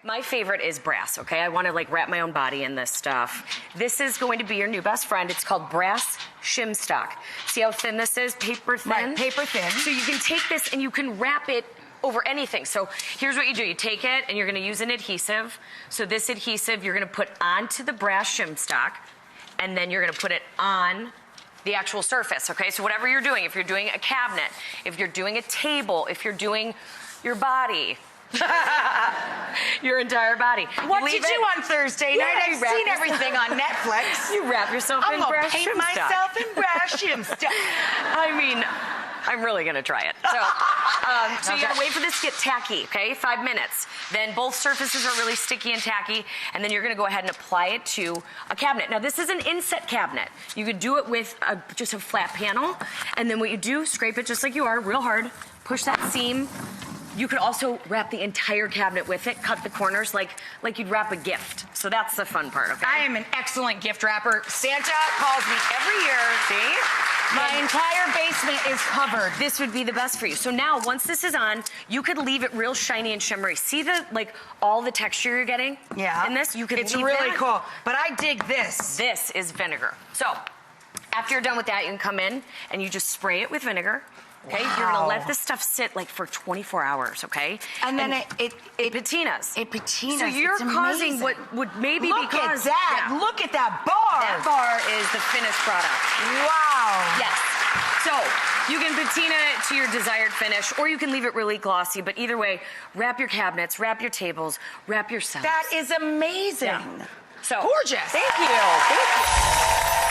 My favorite is brass, okay? I want to like wrap my own body in this stuff. This is going to be your new best friend. It's called brass shim stock. See how thin this is? Paper thin? Right, paper thin. So you can take this and you can wrap it over anything. So here's what you do. You take it and you're gonna use an adhesive. So this adhesive you're gonna put onto the brass shim stock, and then you're gonna put it on the actual surface, okay? So whatever you're doing, if you're doing a cabinet, if you're doing a table, if you're doing your body, your entire body. What you do on Thursday night? I've seen everything on Netflix. You wrap yourself in brass shim stock. I'm gonna paint myself in brass shim stock. I mean, I'm really gonna try it. So, you gotta wait for this to get tacky, okay? 5 minutes. Then both surfaces are really sticky and tacky, and then you're gonna go ahead and apply it to a cabinet. Now this is an inset cabinet. You could do it with just a flat panel, and then what you do, scrape it just like you are, real hard, push that seam. You could also wrap the entire cabinet with it, cut the corners like you'd wrap a gift. So that's the fun part, okay? I am an excellent gift wrapper. Santa calls me every year. See? My entire basement is covered. This would be the best for you. So now, once this is on, you could leave it real shiny and shimmery. See the, like, all the texture you're getting? Yeah. In this? You could It's leave really that. cool. But I dig this. This is vinegar. So, after you're done with that, you can come in and you just spray it with vinegar. Okay, Wow. you're gonna let this stuff sit like for 24 hours, okay? And then it patinas. It patinas. So you're It's causing amazing. what would maybe Look be caused. at that. Yeah. Look at that bar. That bar is the finished product. Wow. Yes. So you can patina it to your desired finish, or you can leave it really glossy. But either way, wrap your cabinets, wrap your tables, wrap yourself. That is amazing. Yeah. So gorgeous. Thank you. Thank you.